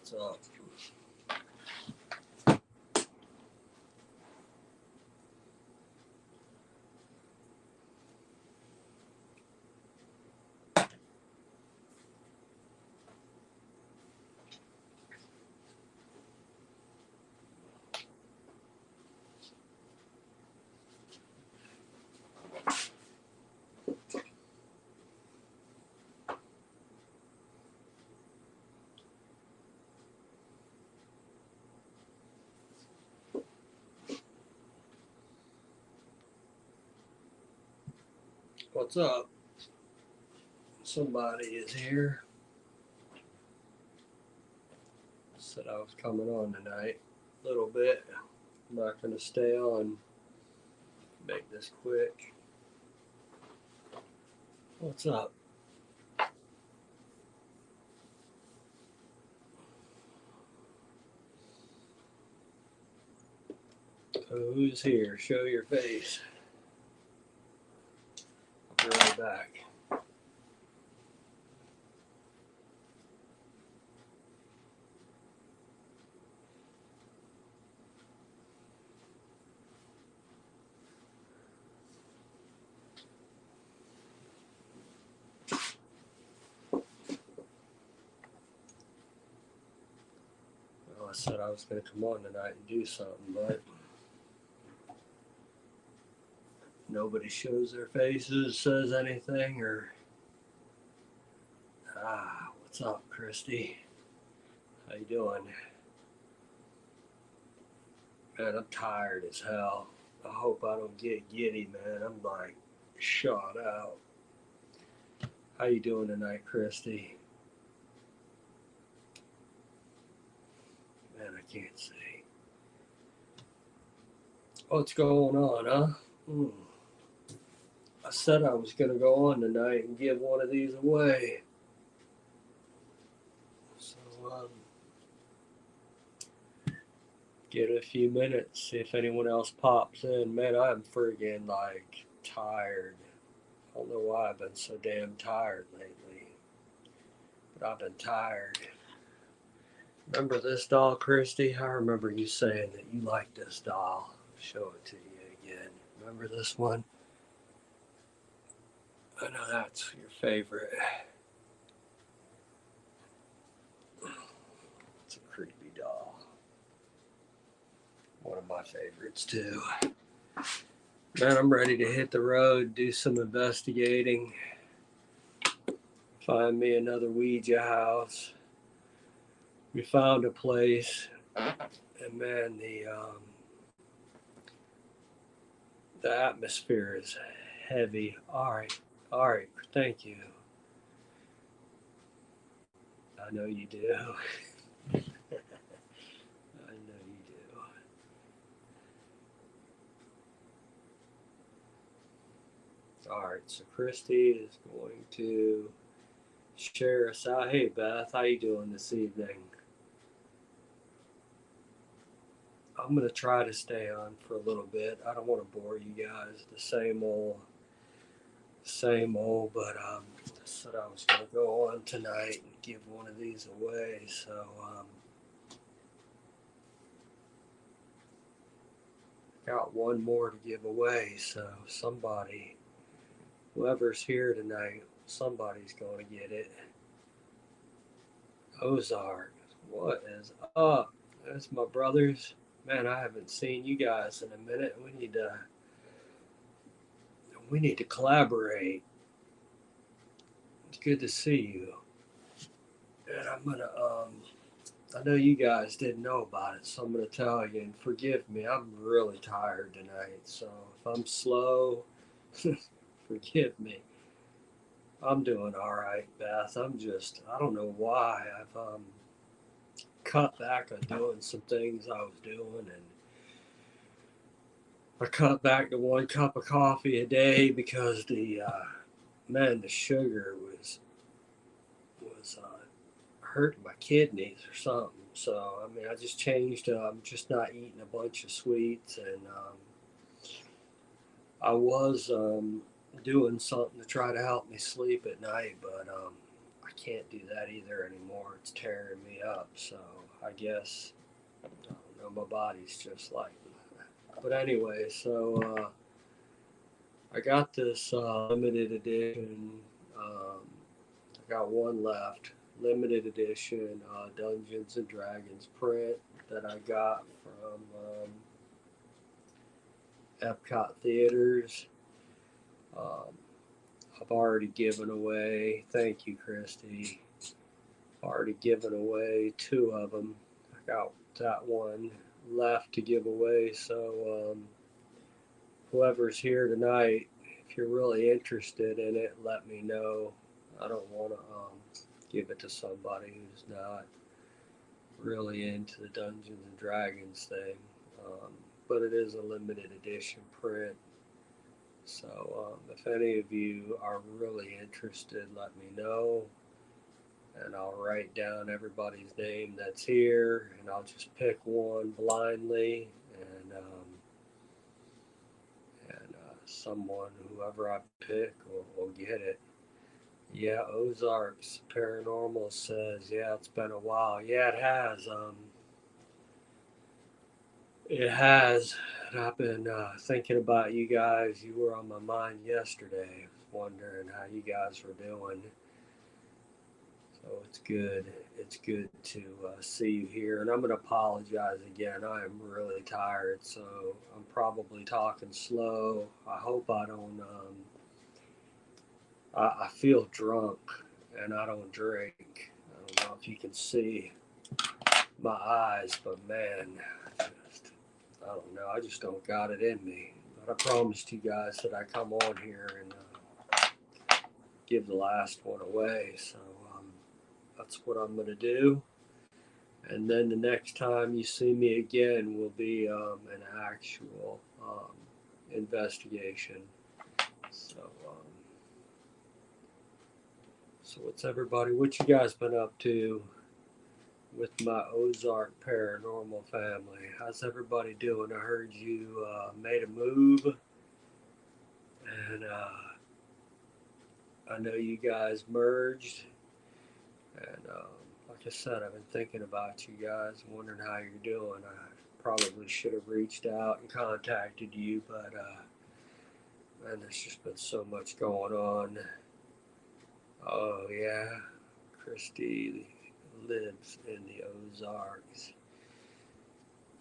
What's up? What's up? Somebody is here. Said I was coming on tonight a little bit. I'm not going to stay on. Make this quick. What's up? Who's here? Show your face. I'll be right back. Well, I said I was going to come on tonight and do something, but nobody shows their faces, says anything, or what's up, Christy? How you doing? Man, I'm tired as hell. I hope I don't get giddy, man. I'm like shot out. How you doing tonight, Christy? Man, I can't see. What's going on, huh? I said I was going to go on tonight and give one of these away. So, get a few minutes, see if anyone else pops in. Man, I'm friggin' like tired. I don't know why I've been so damn tired lately, but I've been tired. Remember this doll, Christy? I remember you saying that you liked this doll. Show it to you again. Remember this one? I know that's your favorite. It's a creepy doll. One of my favorites, too. Man, I'm ready to hit the road, do some investigating, find me another Ouija house. We found a place, and man, the atmosphere is heavy. All right, thank you. I know you do. I know you do. All right, so Christy is going to share us out. Hey Beth, how you doing this evening? I'm gonna try to stay on for a little bit. I don't want to bore you guys. The same old. But I said I was gonna go on tonight and give one of these away. So got one more to give away. So somebody, whoever's here tonight, somebody's gonna get it. Ozark, what is up? That's my brothers. Man, I haven't seen you guys in a minute. We need to collaborate. It's good to see you. And I'm gonna I know you guys didn't know about it, so I'm gonna tell you and forgive me. I'm really tired tonight, so if I'm slow, forgive me. I'm doing all right, Beth. I don't know why I've cut back on doing some things I was doing, and I cut back to 1 cup of coffee a day because the sugar was hurting my kidneys or something. So I mean, I just changed. I'm just not eating a bunch of sweets, and I was doing something to try to help me sleep at night, but I can't do that either anymore. It's tearing me up. So I guess I don't know. My body's just like. But anyway, so I got this limited edition. Um, I got one left. Limited edition Dungeons and Dragons print that I got from Epcot Theaters. Um, I've already given away. Thank you, Christy. Already given away two of them. I got that one left to give away. So whoever's here tonight, if you're really interested in it, let me know. I don't want to give it to somebody who's not really into the Dungeons and Dragons thing. Um, but it is a limited edition print. So if any of you are really interested, let me know. And I'll write down everybody's name that's here, and I'll just pick one blindly, and someone, whoever I pick, will get it. Yeah, Ozarks Paranormal says, yeah, it's been a while. Yeah, it has. It has. And I've been thinking about you guys. You were on my mind yesterday. I was wondering how you guys were doing. So it's good. It's good to see you here. And I'm going to apologize again. I am really tired, so I'm probably talking slow. I hope I don't. I feel drunk, and I don't drink. I don't know if you can see my eyes, but man, I don't know. I just don't got it in me. But I promised you guys that I come on here and give the last one away. So that's what I'm going to do. And then the next time you see me again will be an actual investigation. So, so what's everybody? What you guys been up to with my Ozark Paranormal family? How's everybody doing? I heard you made a move, and I know you guys merged. And like I said, I've been thinking about you guys, wondering how you're doing. I probably should have reached out and contacted you, but man, there's just been so much going on. Oh yeah, Christy lives in the Ozarks.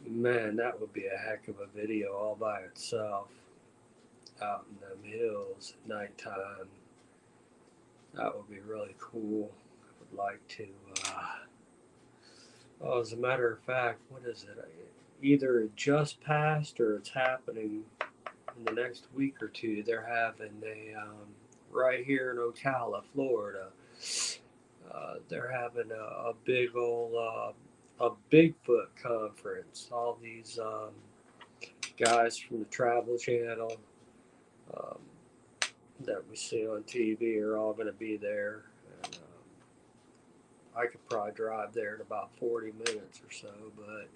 Man, that would be a heck of a video all by itself, out in them hills at nighttime. That would be really cool. I would like to. Oh, as a matter of fact, what is it? Either it just passed or it's happening in the next week or two. They're having a right here in Ocala, Florida. They're having a big old a Bigfoot conference. All these guys from the Travel Channel um, that we see on TV are all going to be there. And, I could probably drive there in about 40 minutes or so, but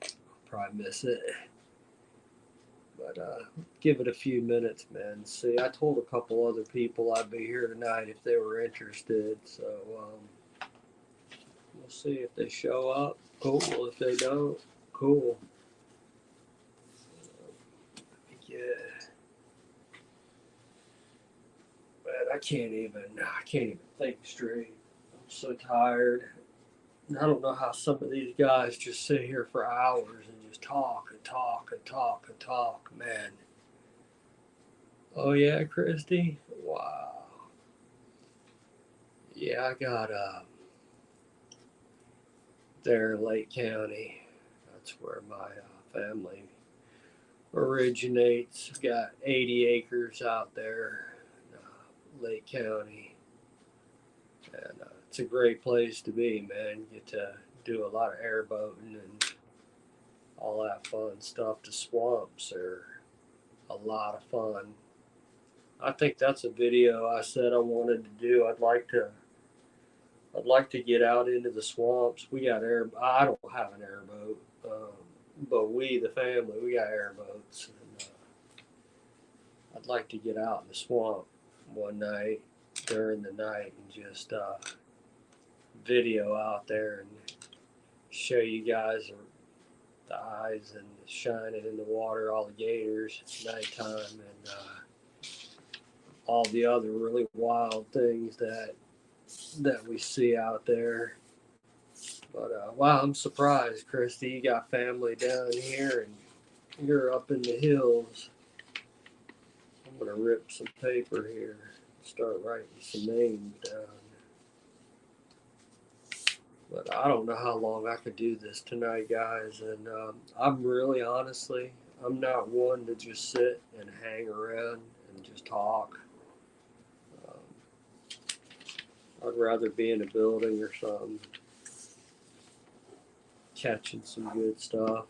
I'll probably miss it. But give it a few minutes, man. See, I told a couple other people I'd be here tonight if they were interested. So we'll see if they show up. Cool. If they don't, cool. Yeah. Man, I can't even think straight. I'm so tired. I don't know how some of these guys just sit here for hours and just talk and talk and talk and talk, man. Oh yeah, Christy? Wow. Yeah, I got there in Lake County. That's where my family originates. Got 80 acres out there in Lake County. And it's a great place to be, man. Get to do a lot of airboating and all that fun stuff. The swamps are a lot of fun. I think that's a video I said I wanted to do. I'd like to get out into the swamps. We got air. I don't have an airboat, but we, the family, we got airboats. And, I'd like to get out in the swamp one night during the night and just video out there and show you guys the eyes and shining in the water, all the gators at nighttime, and all the other really wild things that we see out there. But wow, I'm surprised, Christy. You got family down here and you're up in the hills. I'm gonna rip some paper here, start writing some names down. But I don't know how long I could do this tonight, guys. And I'm really honestly, I'm not one to just sit and hang around and just talk. Um, I'd rather be in a building or something, catching some good stuff,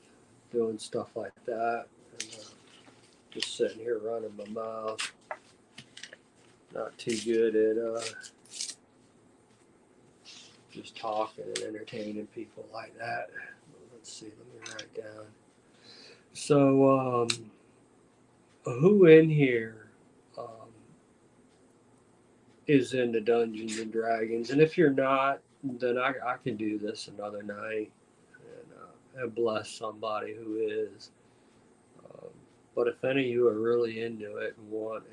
doing stuff like that, and just sitting here running my mouth. Not too good at just talking and entertaining people like that. Let's see, let me write down. So, who in here um, is into Dungeons and Dragons? And if you're not, then I can do this another night and bless somebody who is. Um, but if any of you are really into it and want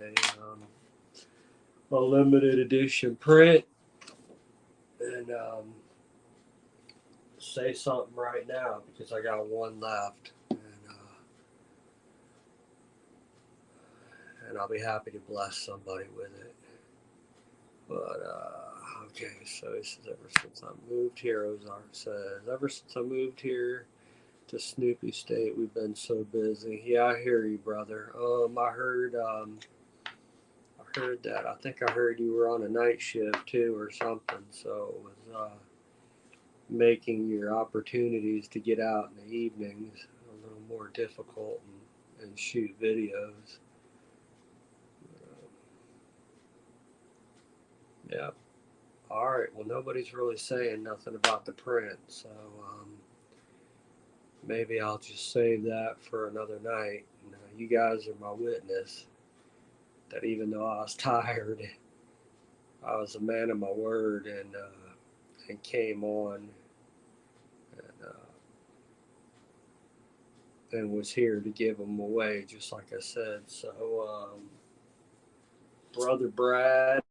a limited edition print, and say something right now because I got one left, and I'll be happy to bless somebody with it. But okay, so this is ever since I moved here. Ozark says ever since I moved here to Snoopy State, we've been so busy. Yeah, I hear you, brother. I heard that. I think I heard you were on a night shift too, or something. So it was making your opportunities to get out in the evenings a little more difficult and shoot videos. Yeah. All right. Well, nobody's really saying nothing about the print, so maybe I'll just save that for another night. You guys are my witness that even though I was tired, I was a man of my word and came on and was here to give them away, just like I said. So, brother Brad,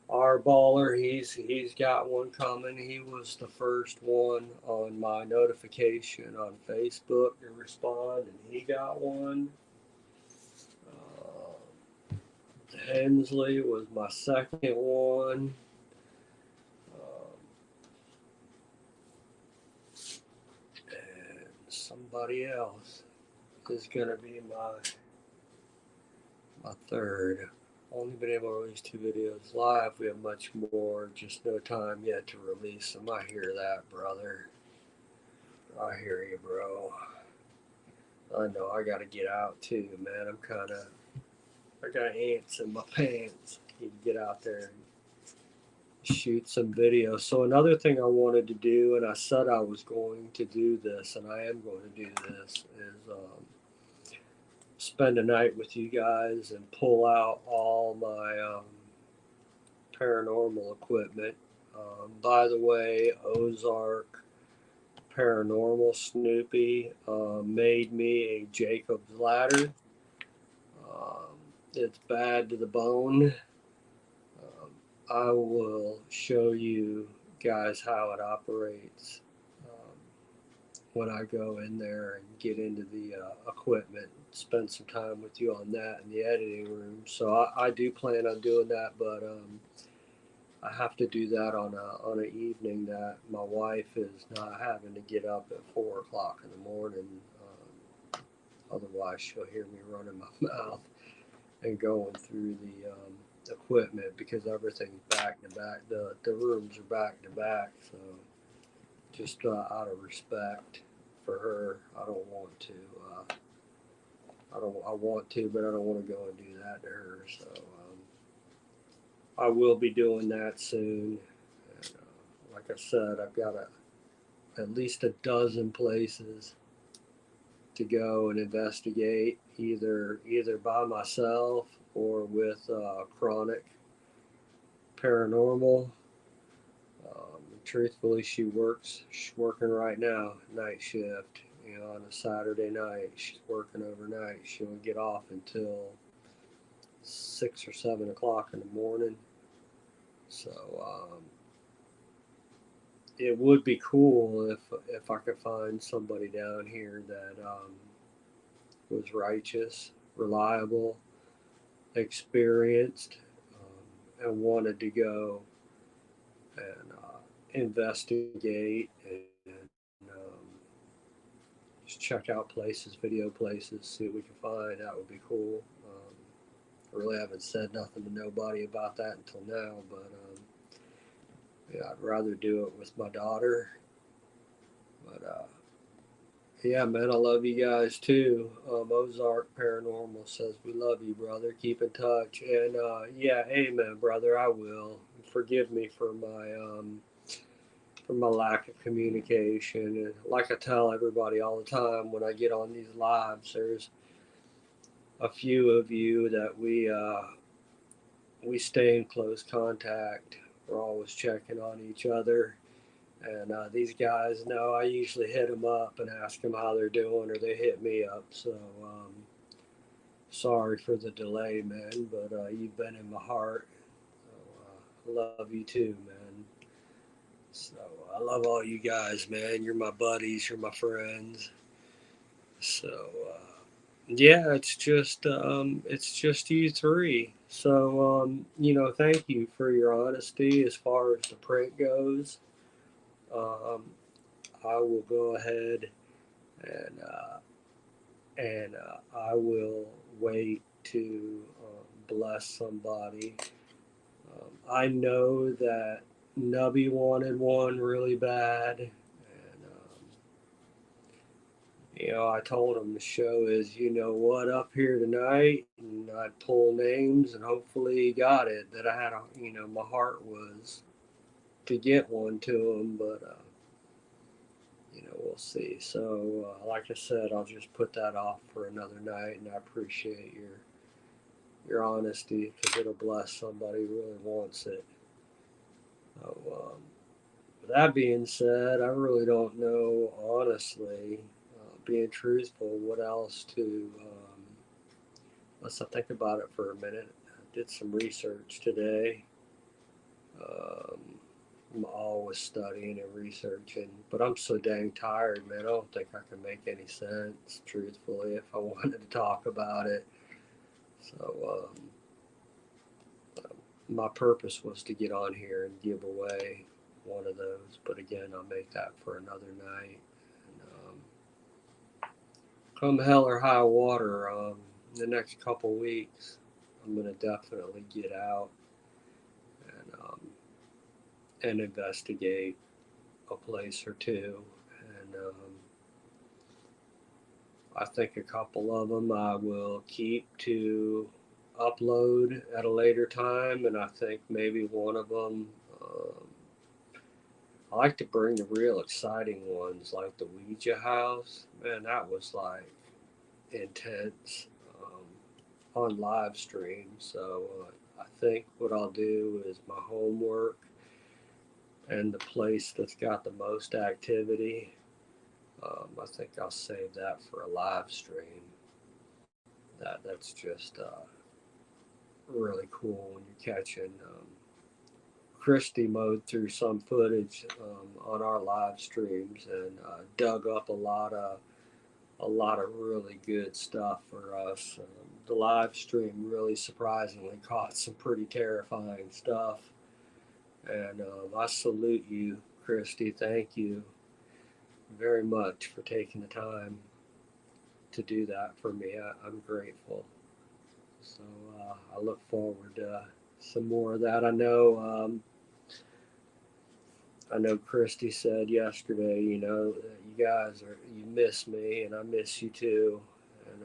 our baller, he's got one coming. He was the first one on my notification on Facebook to respond, and he got one. Hensley was my second one. Um, and somebody else is gonna be my third. Only been able to release 2 videos live. We have much more, just no time yet to release them. I hear that, brother. I hear you, bro. I know I gotta get out too, man. I got ants in my pants. You can get out there and shoot some video. So another thing I wanted to do, and I said I was going to do this, and I am going to do this, is spend a night with you guys and pull out all my paranormal equipment. By the way, Ozark Paranormal Snoopy made me a Jacob's Ladder. It's bad to the bone. I will show you guys how it operates when I go in there and get into the equipment. Spend some time with you on that in the editing room. So I do plan on doing that, but I have to do that on an evening that my wife is not having to get up at 4 o'clock in the morning. Otherwise, she'll hear me running my mouth and going through the equipment because everything's back to back. The rooms are back to back, so just out of respect for her, I don't want to. I want to, but I don't want to go and do that to her. So I will be doing that soon. And, like I said, I've got at least a dozen places to go and investigate, either by myself or with chronic paranormal. Truthfully, she's working right now, night shift. You know, on a Saturday night, she's working overnight. She won't get off until 6 or 7 o'clock in the morning. So it would be cool if I could find somebody down here that was righteous, reliable, experienced, and wanted to go and investigate and just check out places, video places, see what we can find. That would be cool. I really haven't said nothing to nobody about that until now, but yeah, I'd rather do it with my daughter. But yeah, man, I love you guys too. Ozark Paranormal says we love you, brother. Keep in touch, and yeah, amen, brother. I will. Forgive me for my lack of communication. And like I tell everybody all the time when I get on these lives, there's a few of you that we stay in close contact. We're always checking on each other. And these guys know I usually hit them up and ask them how they're doing, or they hit me up. So sorry for the delay, man, but you've been in my heart. So, I love you too, man. So I love all you guys, man. You're my buddies. You're my friends. So yeah, it's just you three. So thank you for your honesty as far as the print goes. Um, I will go ahead and I will wait to bless somebody. I know that Nubby wanted one really bad, and I told him the show is, what, up here tonight, and I'd pull names, and hopefully he got it. That I had, my heart was to get one to him, but we'll see. So, like I said, I'll just put that off for another night, and I appreciate your honesty because it'll bless somebody who really wants it. So, with that being said, I really don't know, honestly, being truthful, what else to. Let's think about it for a minute. I did some research today. Um, I'm always studying and researching, but I'm so dang tired, man. I don't think I can make any sense, truthfully, if I wanted to talk about it. So, my purpose was to get on here and give away one of those, but again, I'll make that for another night. And, come hell or high water, in the next couple weeks, I'm gonna definitely get out and investigate a place or two, and I think a couple of them I will keep to upload at a later time, and I think maybe one of them. I like to bring the real exciting ones, like the Ouija house. Man, that was like intense on live stream. So I think what I'll do is my homework and the place that's got the most activity. I think I'll save that for a live stream. That's just really cool when you're catching. Christy mowed through some footage on our live streams and dug up a lot of really good stuff for us. The live stream really surprisingly caught some pretty terrifying stuff, and I salute you, Christy. Thank you very much for taking the time to do that for me. I'm grateful. So I look forward to some more of that. I know Christy said yesterday, that you miss me and I miss you too. And,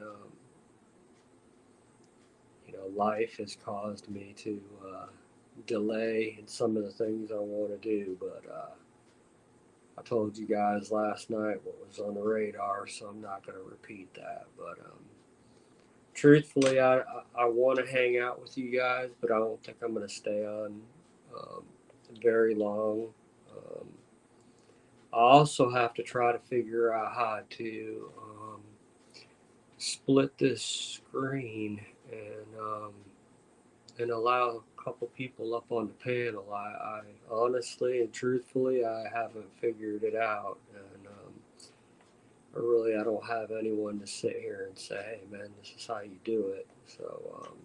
life has caused me to delay in some of the things I want to do. But I told you guys last night what was on the radar, so I'm not going to repeat that. But truthfully, I want to hang out with you guys, but I don't think I'm going to stay on um, very long. Um, I also have to try to figure out how to split this screen and allow a couple people up on the panel. I honestly and truthfully, I haven't figured it out, and I don't have anyone to sit here and say, "Hey, man, this is how you do it." So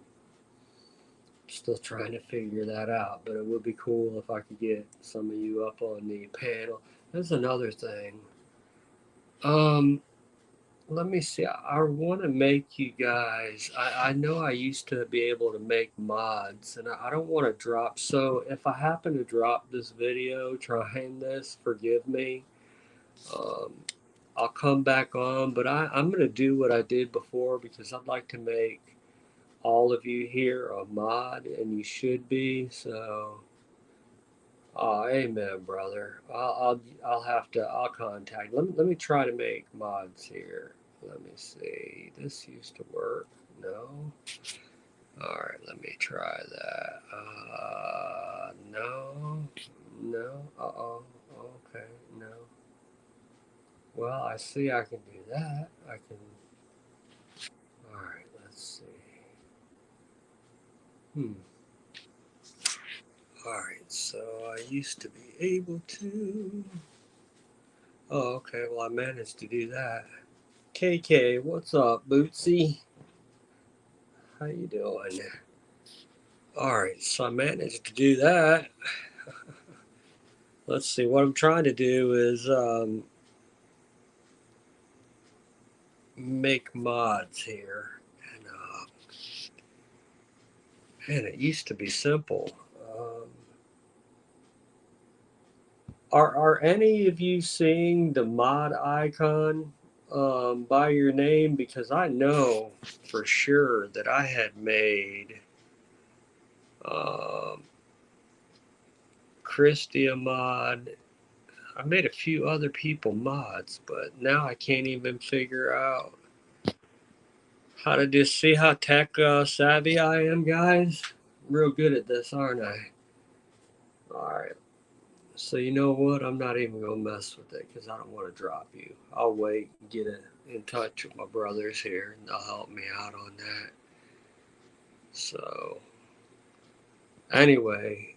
still trying to figure that out, but it would be cool if I could get some of you up on the panel. There's another thing. Um, Let me see. I want to make you guys. I know I used to be able to make mods, and I don't want to drop. So if I happen to drop this video trying this, forgive me. Um, I'll come back on, but I'm going to do what I did before because I'd like to make all of you here a mod, and you should be. So, oh, amen, brother. I'll have to. I'll contact. Let me try to make mods here. Let me see. This used to work. No. All right. Let me try that. No. No. Uh-oh. Okay. No. Well, I see I can do that. I can. All right. Let's see. Hmm. All right. So I used to be able to. Oh, okay. Well, I managed to do that. KK, what's up, Bootsy? How you doing? All right, so I managed to do that. Let's see. What I'm trying to do is make mods here, and it used to be simple. Um, are any of you seeing the mod icon by your name? Because I know for sure that I had made um, Christy a mod. I made a few other people mods, but now I can't even figure out how to just see how tech savvy I am, guys. I'm real good at this, aren't I? All right. So you know what? I'm not even gonna mess with it because I don't want to drop you. I'll wait and get in touch with my brothers here, and they'll help me out on that. So anyway,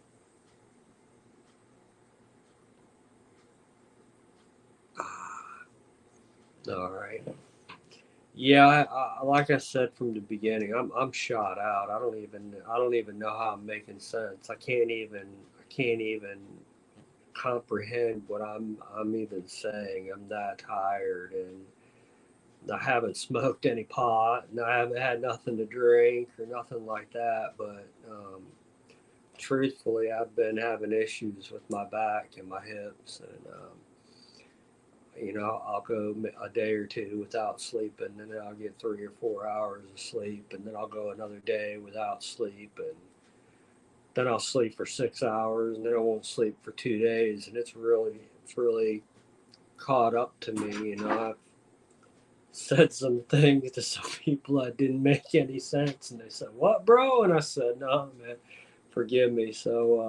all right. Yeah, like I said from the beginning, I'm shot out. I don't even know how I'm making sense. I can't even comprehend what I'm even saying. I'm that tired, and I haven't smoked any pot, and I haven't had nothing to drink or nothing like that. But truthfully, I've been having issues with my back and my hips, and I'll go a day or two without sleeping, and then I'll get 3 or 4 hours of sleep, and then I'll go another day without sleep, and then I'll sleep for 6 hours, and then I won't sleep for 2 days, and it's really caught up to me. I've said some things to some people that didn't make any sense, and they said, "What, bro?" And I said, "No, man, forgive me." So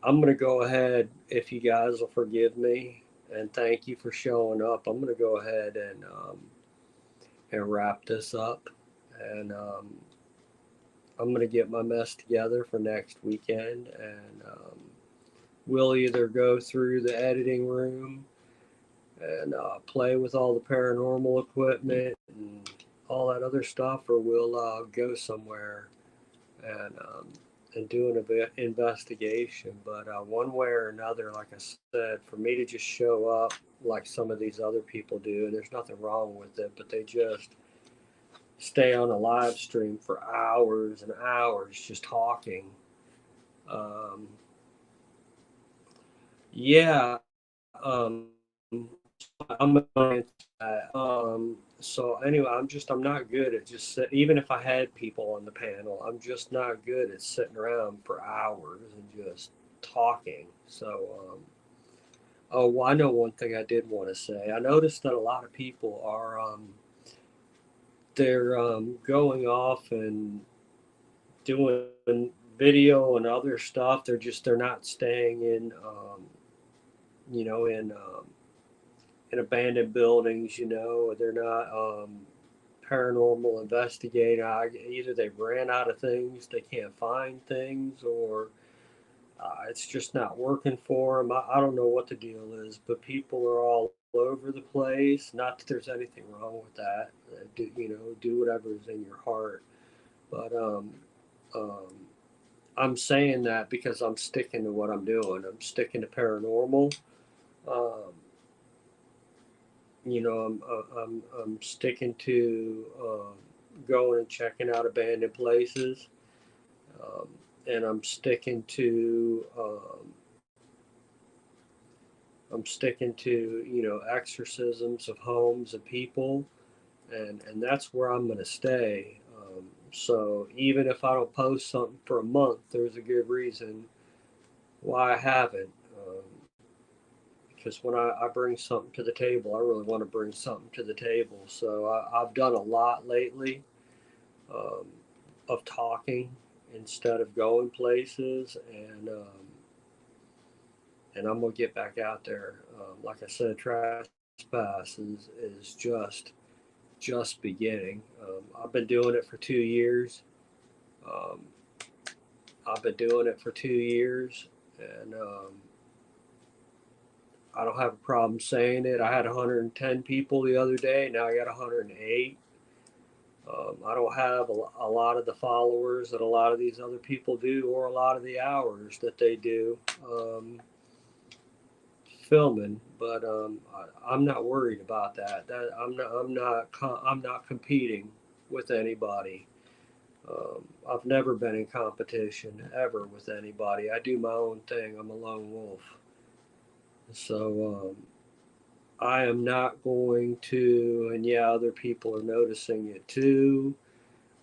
I'm gonna go ahead, if you guys will forgive me, and thank you for showing up. I'm gonna go ahead and wrap this up, and I'm gonna get my mess together for next weekend, and we'll either go through the editing room and play with all the paranormal equipment and all that other stuff, or we'll go somewhere and do an investigation. But one way or another, like I said, for me to just show up like some of these other people do, and there's nothing wrong with it, but they just stay on a live stream for hours and hours just talking. Um, yeah, I'm going to, so anyway, I'm not good at even if I had people on the panel, I'm just not good at sitting around for hours and just talking. So, oh, well, I know one thing I did want to say. I noticed that a lot of people are they're going off and doing video and other stuff. They're not staying in you know in abandoned buildings. They're not paranormal investigating. Either they ran out of things, they can't find things, or it's just not working for them. I don't know what the deal is, but people are all over the place. Not that there's anything wrong with that. Do whatever is in your heart. But um, I'm saying that because I'm sticking to what I'm doing. I'm sticking to paranormal. Um, I'm sticking to going and checking out abandoned places, um, and I'm sticking to exorcisms of homes and people, and that's where I'm going to stay. So even if I don't post something for a month, there's a good reason why I haven't. Because when I bring something to the table, I really want to bring something to the table. So I've done a lot lately um, of talking instead of going places, and I'm gonna get back out there. Like I said, trespass is just beginning. I've been doing it for 2 years. Um, I've been doing it for 2 years, and I don't have a problem saying it. I had 110 people the other day. Now I got 108. I don't have a lot of the followers that a lot of these other people do, or a lot of the hours that they do filming. But I'm not worried about that. I'm not competing with anybody. I've never been in competition ever with anybody. I do my own thing. I'm a lone wolf. So I am not going to, and yeah, other people are noticing it too.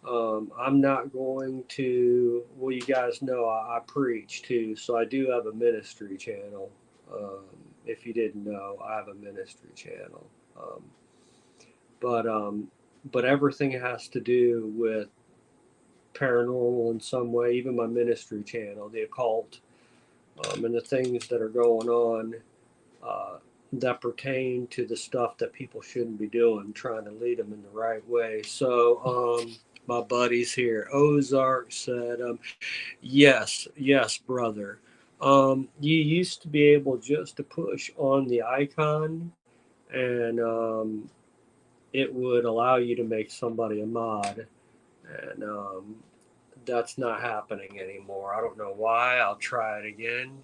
I'm not going to, well, you guys know I preach too, so I do have a ministry channel. Um, if you didn't know, I have a ministry channel. Um, but, um, but everything has to do with paranormal in some way, even my ministry channel, the occult, and the things that are going on uh, that pertain to the stuff that people shouldn't be doing, trying to lead them in the right way. So, my buddies here, Ozark said, yes, yes, brother. You used to be able just to push on the icon, and it would allow you to make somebody a mod. And that's not happening anymore. I don't know why. I'll try it again.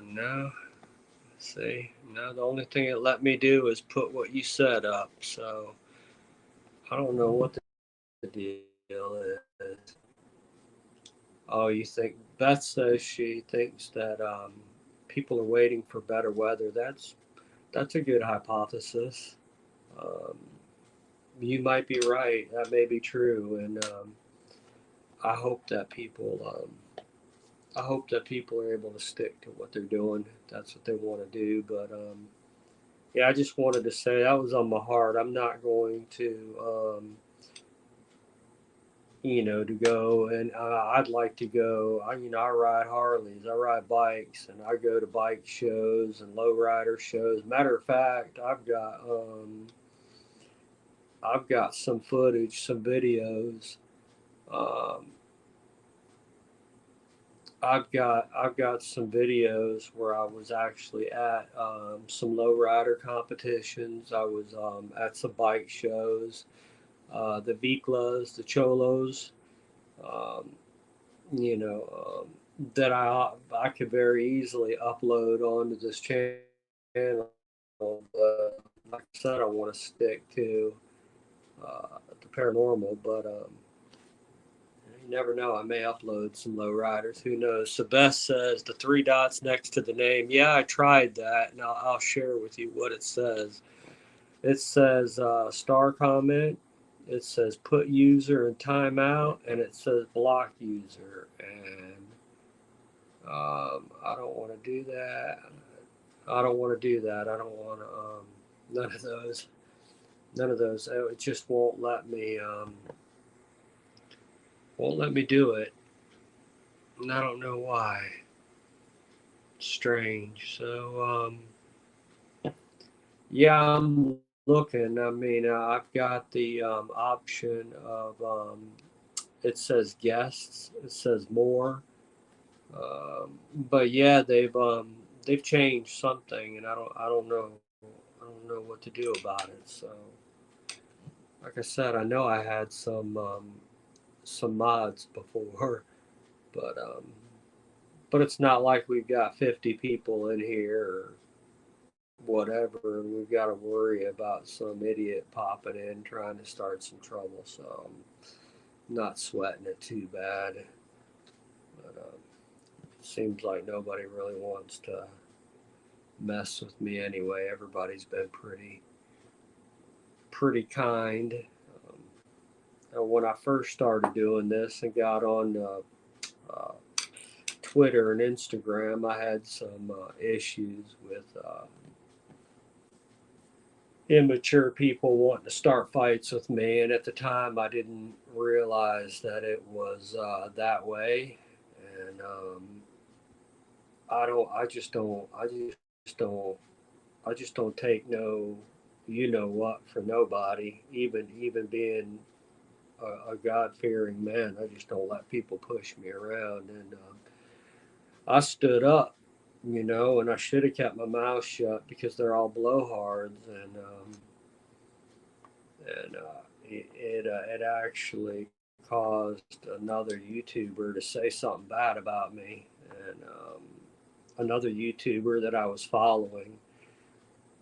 No. See, now the only thing it let me do is put what you set up. So I don't know what the deal is. Oh, you think Beth says she thinks that people are waiting for better weather. That's a good hypothesis. Um, you might be right. That may be true, and I hope that people. I hope that people are able to stick to what they're doing. That's what they want to do. But yeah, I just wanted to say that was on my heart. I'm not going to, to go, and I'd like to go. I ride Harleys, I ride bikes, and I go to bike shows and lowrider shows. Matter of fact, I've got some footage, some videos. Um, I've got some videos where I was actually at some lowrider competitions. I was at some bike shows, the Viklas, the Cholos, um, you know, that I could very easily upload onto this channel. But like I said, I want to stick to the paranormal, but you never know. I may upload some lowriders. Who knows? So Beth says the three dots next to the name. Yeah, I tried that, and I'll share with you what it says. It says star comment. It says put user in timeout, and it says block user. And I don't want to do that. I don't want to do that. I don't want to. None of those. None of those. It just won't let me. Won't let me do it, and I don't know why. Strange. So yeah, I'm looking. I mean, I've got the option of. It says guests. It says more. But yeah, they've changed something, and I don't know. I don't know what to do about it. So, like I said, I know I had some mods before, but it's not like we've got 50 people in here or whatever, and we've got to worry about some idiot popping in trying to start some trouble. So I'm not sweating it too bad. But it seems like nobody really wants to mess with me anyway. Everybody's been pretty kind. When I first started doing this and got on Twitter and Instagram, I had some issues with immature people wanting to start fights with me, and at the time, I didn't realize that it was that way. And I just don't. I just don't take no, you know what, for nobody. Even being a God fearing man, I just don't let people push me around. And I stood up, and I should have kept my mouth shut because they're all blowhards, and it actually caused another YouTuber to say something bad about me, and another YouTuber that I was following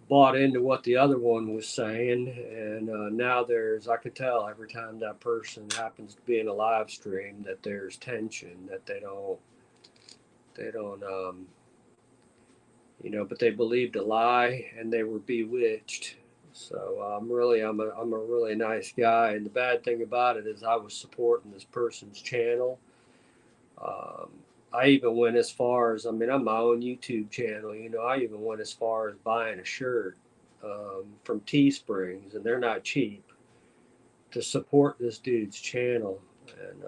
bought into what the other one was saying, and now I can tell every time that person happens to be in a live stream that there's tension, that they don't, but they believed a lie and they were bewitched. So I'm a really nice guy, and the bad thing about it is I was supporting this person's channel. Um, I even went as far as, I mean, I'm my own YouTube channel. I even went as far as buying a shirt from Teesprings, and they're not cheap, to support this dude's channel. And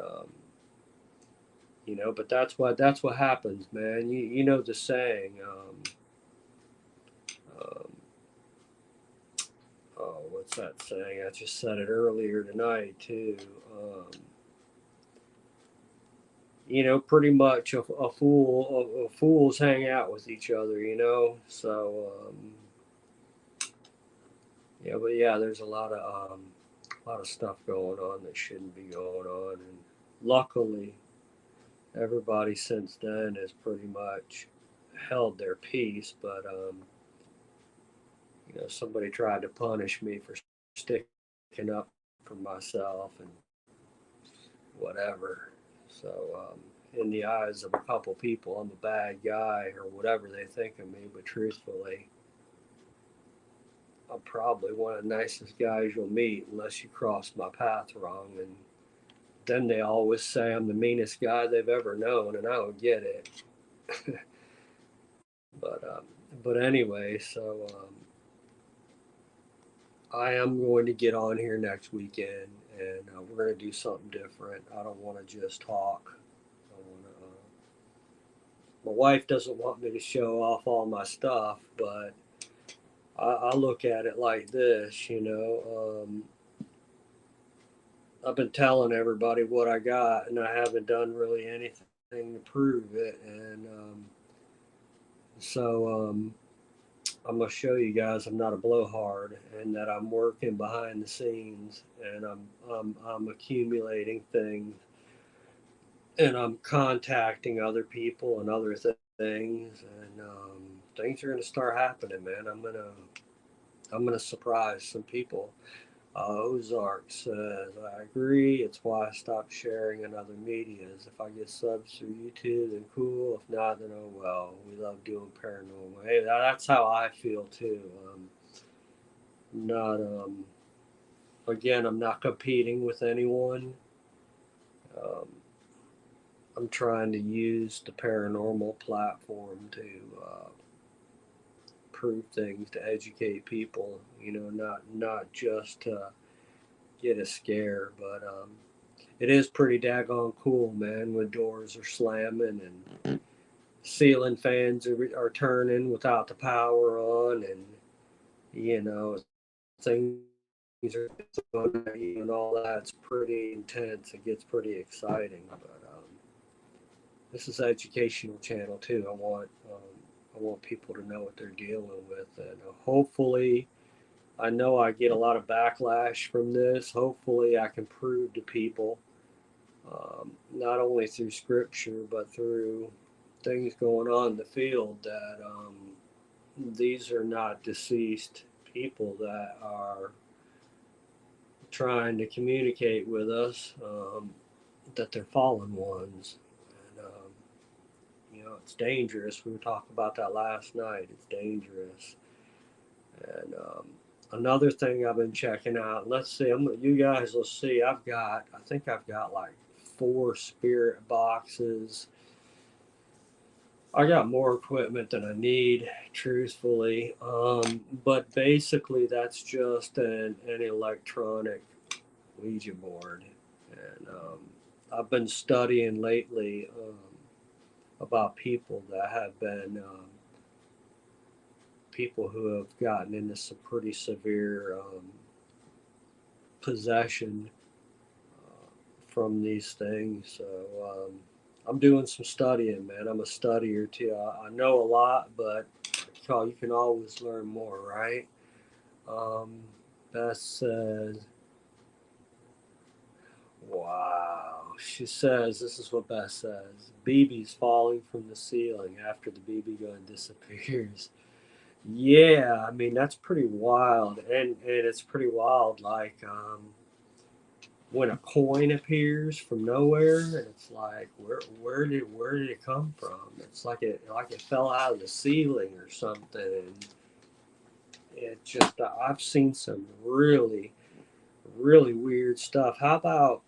but that's what happens, man. You know the saying. Um, oh, what's that saying? I just said it earlier tonight too. Pretty much fools hang out with each other. So yeah, but yeah, there's a lot of stuff going on that shouldn't be going on, and luckily, everybody since then has pretty much held their peace. But somebody tried to punish me for sticking up for myself and whatever. So, in the eyes of a couple people, I'm a bad guy or whatever they think of me. But truthfully, I'm probably one of the nicest guys you'll meet unless you cross my path wrong. And then they always say I'm the meanest guy they've ever known, and I don't get it. but um, but anyway, so I am going to get on here next weekend, and we're going to do something different. I don't want to just talk. I want to. My wife doesn't want me to show off all my stuff, but I look at it like this. I've been telling everybody what I got, and I haven't done really anything to prove it. And so I'm gonna show you guys I'm not a blowhard, and that I'm working behind the scenes, and I'm accumulating things, and I'm contacting other people and other things, and things are gonna start happening, man. I'm gonna surprise some people. Ozark says, I agree. It's why I stopped sharing in other medias. If I get subs through YouTube, then cool. If not, then oh well. We love doing paranormal. Hey, that's how I feel too. Not again. I'm not competing with anyone. Um, I'm trying to use the paranormal platform to prove things, to educate people. Not just to get a scare, but it is pretty daggone cool, man. When doors are slamming and ceiling fans are turning without the power on, and things are and all that's pretty intense. It gets pretty exciting, but this is an educational channel too. I want people to know what they're dealing with, and hopefully, I know I get a lot of backlash from this. Hopefully, I can prove to people, not only through scripture but through things going on in the field, that these are not deceased people that are trying to communicate with us, that they're fallen ones. And, it's dangerous. We were talking about that last night. It's dangerous. And another thing I've been checking out, let's see, you guys will see, I think I've got like 4 spirit boxes. I got more equipment than I need, truthfully. But basically, that's just an electronic Ouija board. And I've been studying lately about people that have been people who have gotten into some pretty severe possession from these things. So I'm doing some studying, man. I'm a studier too. I know a lot, but you can always learn more, right? Um, Beth says, wow. She says, this is what Beth says: BB's falling from the ceiling after the BB gun disappears. Yeah, I mean, that's pretty wild. And it's pretty wild. Like, when a coin appears from nowhere, and it's like, where did it come from? It's like it fell out of the ceiling or something. And it just, I've seen some really really weird stuff. How about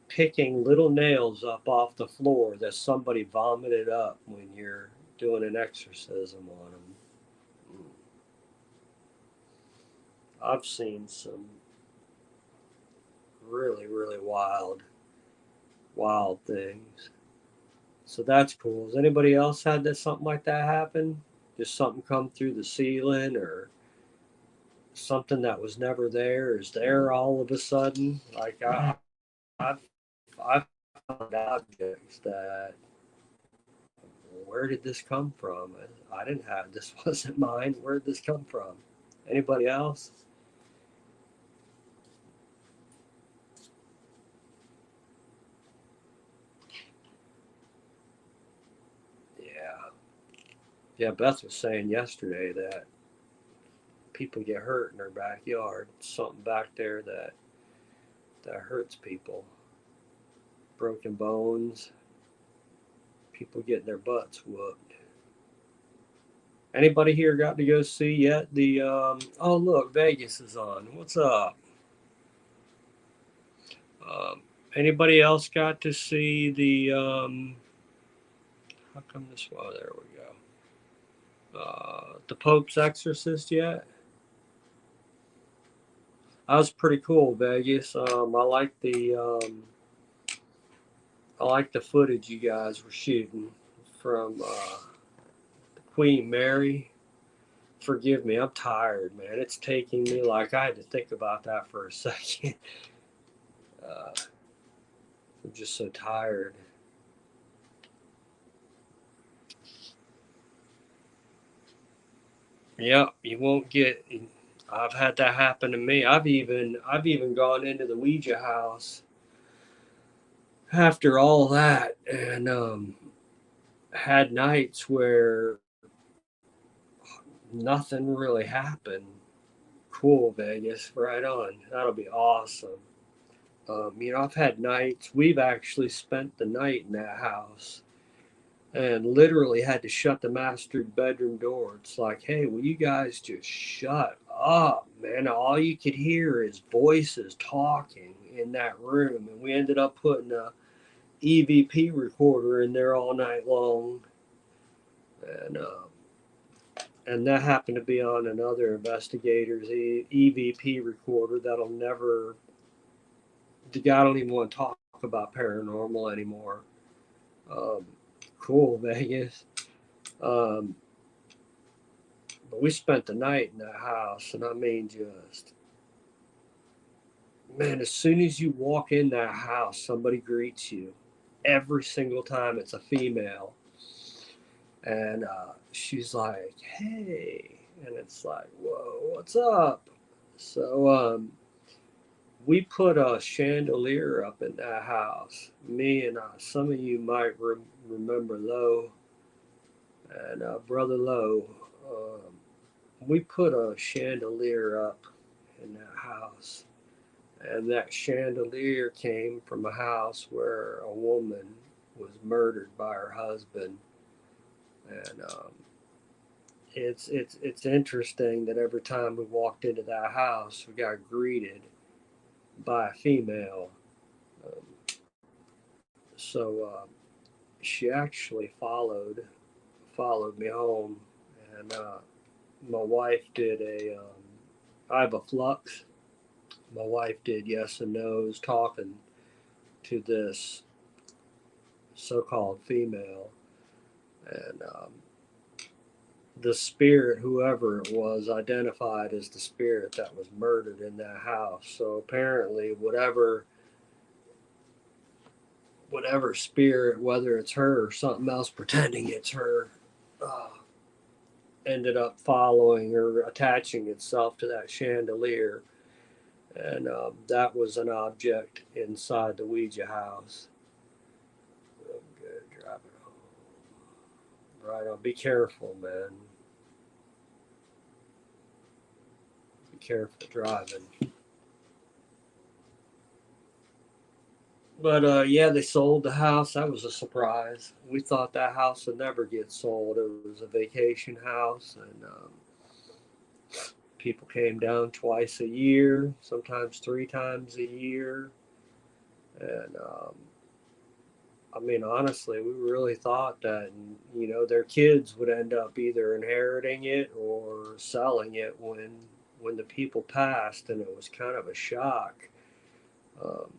picking little nails up off the floor that somebody vomited up when you're doing an exorcism on them? I've seen some really really wild things. So that's cool. Has anybody else had something like that happen? Just something come through the ceiling, or something that was never there is there all of a sudden? Like I've, I've found objects that, where did this come from? I didn't have this. Wasn't mine. Where did this come from? Anybody else? Yeah, yeah. Beth was saying yesterday that people get hurt in their backyard. Something back there that hurts people. Broken bones. People getting their butts whooped. Anybody here got to go see yet? Oh, look, Vegas is on. What's up? Um, Anybody else got to see how come this? Oh, there we go. The Pope's Exorcist yet? That was pretty cool, Vegas. I like the footage you guys were shooting from Queen Mary. Forgive me, I'm tired, man. It's taking me, like, I had to think about that for a second. Uh, I'm just so tired. Yep, you won't get. I've had that happen to me. I've even gone into the Ouija house after all that, and had nights where nothing really happened. Cool, Vegas. Right on. That'll be awesome. I've had nights. We've actually spent the night in that house and literally had to shut the master bedroom door. It's like, hey, will you guys just shut up, man? All you could hear is voices talking in that room. And we ended up putting a EVP recorder in there all night long. And And that happened to be on another investigator's EVP recorder that'll never, the guy don't even want to talk about paranormal anymore. Um, cool, Vegas. Um, but we spent the night in that house, and I mean, just, man, as soon as you walk in that house, somebody greets you. Every single time it's a female. And she's like, hey. And it's like, whoa, what's up? So we put a chandelier up in that house. Me and some of you might remember Lowe and Brother Lowe. Um, we put a chandelier up in that house. And that chandelier came from a house where a woman was murdered by her husband. And it's interesting that every time we walked into that house, we got greeted by a female. Um, so she actually followed me home, and my wife did a. I have a flux. My wife did yes and no's talking to this so-called female, and the spirit, whoever it was, identified as the spirit that was murdered in that house. So apparently, whatever spirit, whether it's her or something else pretending it's her, uh, ended up following or attaching itself to that chandelier, and that was an object inside the Ouija house. Oh, good, driving home. Right on. Be careful, man. Be careful driving. But yeah, they sold the house. That was a surprise. We thought that house would never get sold. It was a vacation house, and people came down twice a year, sometimes three times a year. And I mean, honestly, we really thought that, their kids would end up either inheriting it or selling it when the people passed, and it was kind of a shock. Um,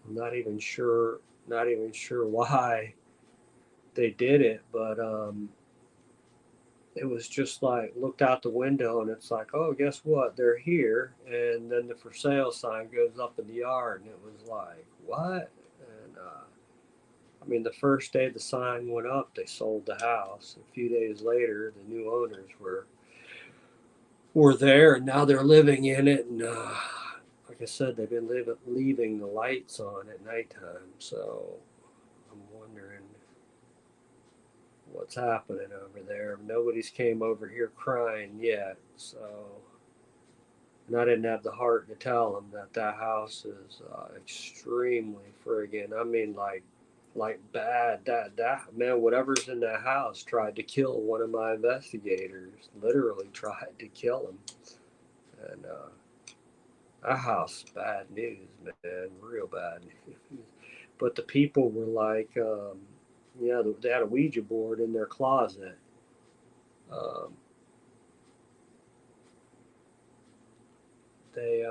I'm not even sure why they did it, but it was just like looked out the window and it's like, oh, guess what? They're here, and then the for sale sign goes up in the yard, and it was like, what? And I mean, the first day the sign went up, they sold the house. A few days later, the new owners were there, and now they're living in it, and like I said, they've been leaving the lights on at nighttime, so I'm wondering what's happening over there. Nobody's came over here crying yet, so, and I didn't have the heart to tell them that that house is extremely friggin'. I mean, like bad. That man, whatever's in that house, tried to kill one of my investigators. Literally tried to kill him, and that house, bad news, man, real bad news. But the people were like, yeah, they had a Ouija board in their closet. Um, they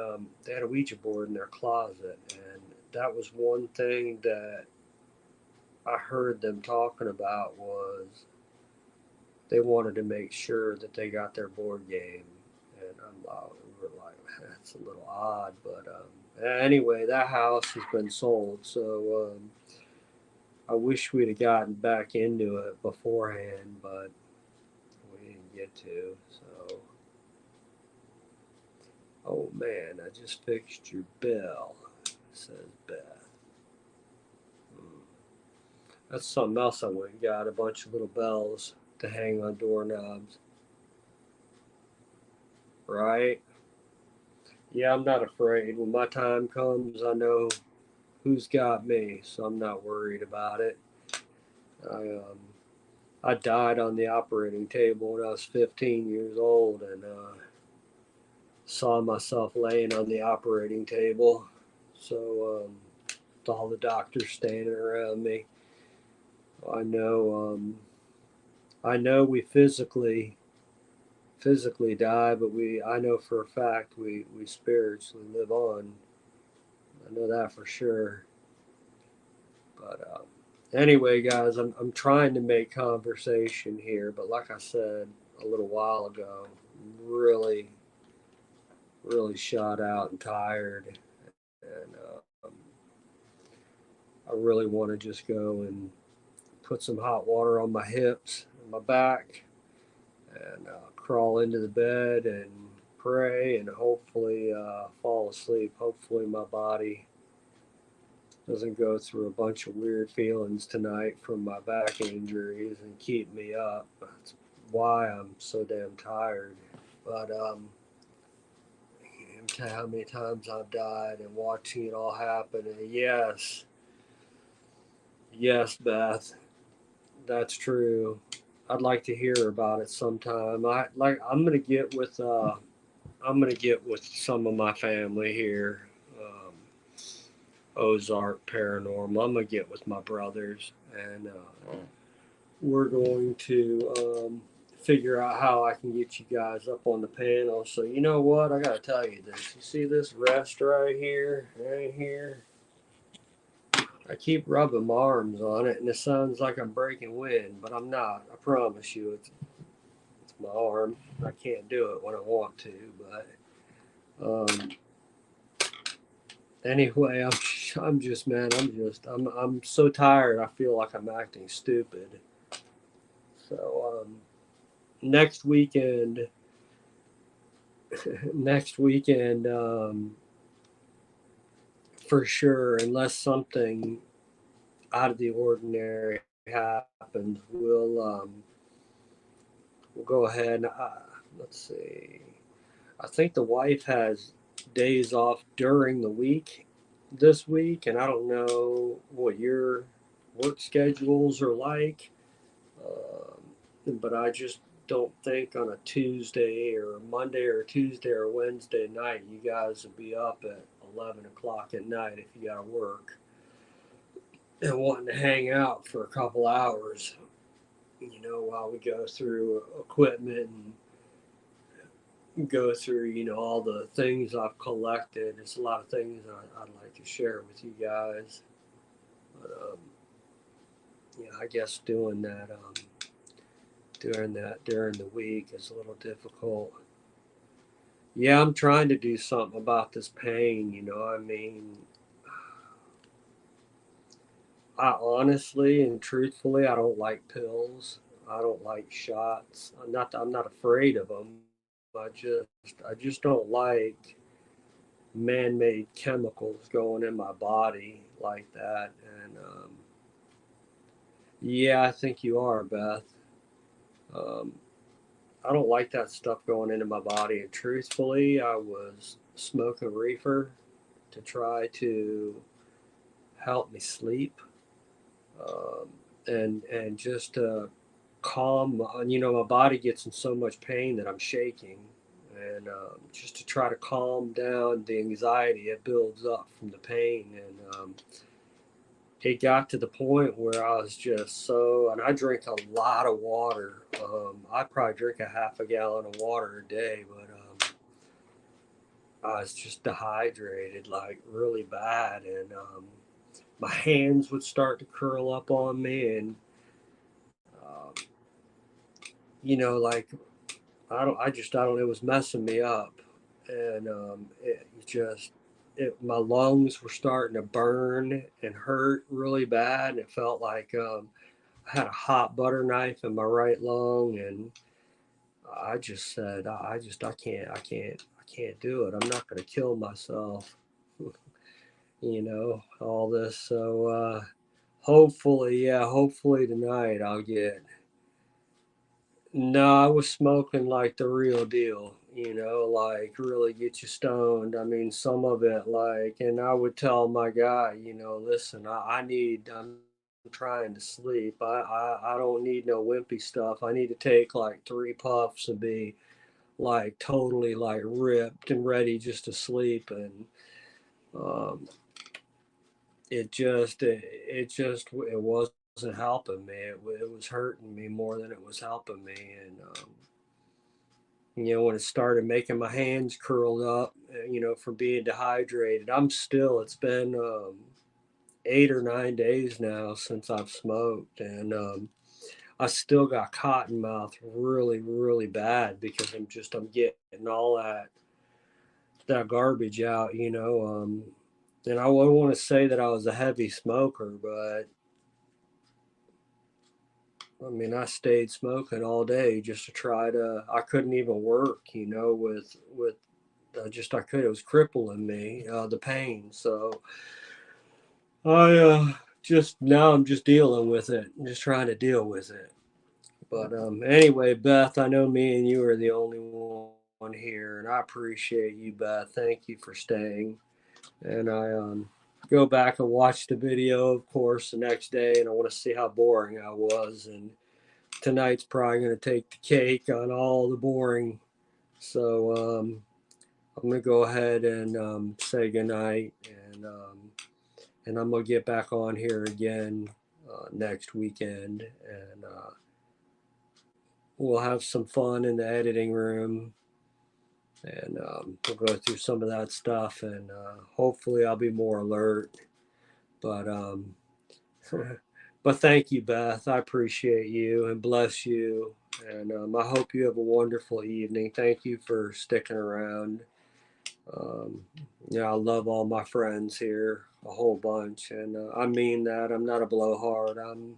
had a Ouija board in their closet, and that was one thing that I heard them talking about was they wanted to make sure that they got their board game, and we were like, that's a little odd, but anyway, that house has been sold, so I wish we'd have gotten back into it beforehand, but we didn't get to. So, oh man, I just fixed your bell, says Beth. Hmm. That's something else I went and got, a bunch of little bells to hang on doorknobs. Right? Yeah, I'm not afraid. When my time comes, I know who's got me, so I'm not worried about it. I I died on the operating table when I was 15 years old, and saw myself laying on the operating table. So with all the doctors standing around me, I know I know we physically physically die, but I know for a fact we spiritually live on. I know that for sure. But anyway, guys, I'm trying to make conversation here, but like I said a little while ago, really really shot out and tired, and I really want to just go and put some hot water on my hips and my back, and crawl into the bed and pray and hopefully fall asleep. Hopefully my body doesn't go through a bunch of weird feelings tonight from my back injuries and keep me up. That's why I'm so damn tired. But you can tell how many times I've died and watching it all happen. And yes, yes, Beth, that's true. I'd like to hear about it sometime. I'm gonna get with some of my family here. Um, Ozark Paranormal. I'm gonna get with my brothers, and we're going to figure out how I can get you guys up on the panel. So you know what? I gotta tell you this. You see this rest right here, right here? I keep rubbing my arms on it, and it sounds like I'm breaking wind, but I'm not. I promise you, it's my arm. I can't do it when I want to, but anyway, I'm just man, I'm so tired. I feel like I'm acting stupid. So next weekend, next weekend, for sure, unless something out of the ordinary happens, we'll go ahead. And, let's see. I think the wife has days off during the week this week, and I don't know what your work schedules are like. But I just don't think on a Tuesday or Monday or Tuesday or Wednesday night you guys will be up at 11 o'clock at night if you got to work and wanting to hang out for a couple hours, while we go through equipment and go through, all the things I've collected. It's a lot of things I'd like to share with you guys. But, yeah, I guess doing that during the week is a little difficult. Yeah, I'm trying to do something about this pain. I mean, I honestly and truthfully, I don't like pills. I don't like shots. I'm not afraid of them. I just don't like man-made chemicals going in my body like that. And yeah, I think you are, Beth. Um, I don't like that stuff going into my body. And truthfully, I was smoking reefer to try to help me sleep, um, and just calm. My body gets in so much pain that I'm shaking, and just to try to calm down the anxiety it builds up from the pain. And it got to the point where I was just so, and I drink a lot of water. I probably drink a half a gallon of water a day, but I was just dehydrated, like really bad, and my hands would start to curl up on me, and um, like I don't. It was messing me up, and my lungs were starting to burn and hurt really bad, and it felt like I had a hot butter knife in my right lung, and I just said, I can't do it. I'm not going to kill myself, all this. So hopefully, yeah, hopefully tonight I'll get. No, I was smoking like the real deal, like really get you stoned. I mean, some of it, like, and I would tell my guy, listen, I'm trying to sleep. I don't need no wimpy stuff. I need to take like 3 puffs and be like totally like ripped and ready just to sleep. And um, it wasn't helping me. It was hurting me more than it was helping me. And When it started making my hands curled up, from being dehydrated. It's been 8 or 9 days now since I've smoked, and I still got cotton mouth really, really bad because I'm getting all that garbage out, and I wouldn't want to say that I was a heavy smoker, but I mean, I stayed smoking all day just to try to. I couldn't even work, with just I could. It was crippling me, the pain. So I just now I'm just dealing with it. I'm just trying to deal with it. But anyway, Beth, I know me and you are the only one here, and I appreciate you, Beth. Thank you for staying. And I go back and watch the video, of course, the next day, and I want to see how boring I was. And tonight's probably going to take the cake on all the boring. So I'm going to go ahead and say goodnight, and I'm going to get back on here again next weekend, and we'll have some fun in the editing room, and we'll go through some of that stuff, and hopefully I'll be more alert. But but thank you, Beth. I appreciate you and bless you. And I hope you have a wonderful evening. Thank you for sticking around. Um, I love all my friends here, a whole bunch, and I mean that. I'm not a blowhard. I'm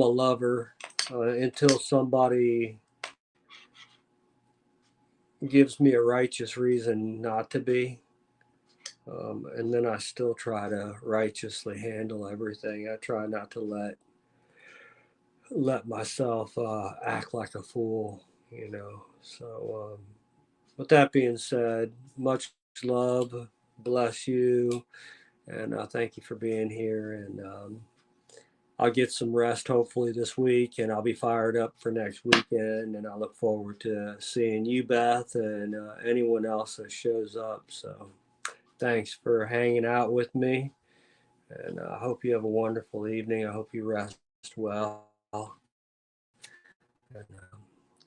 a lover until somebody gives me a righteous reason not to be. And then I still try to righteously handle everything. I try not to let myself act like a fool. So, with that being said, much love, bless you, and thank you for being here. And I'll get some rest hopefully this week, and I'll be fired up for next weekend. And I look forward to seeing you, Beth, and anyone else that shows up. So, thanks for hanging out with me, and I hope you have a wonderful evening. I hope you rest well. And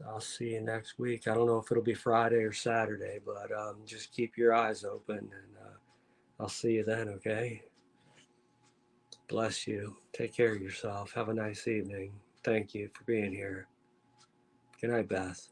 I'll see you next week. I don't know if it'll be Friday or Saturday, but just keep your eyes open, and I'll see you then, okay? Bless you. Take care of yourself. Have a nice evening. Thank you for being here. Good night, Beth.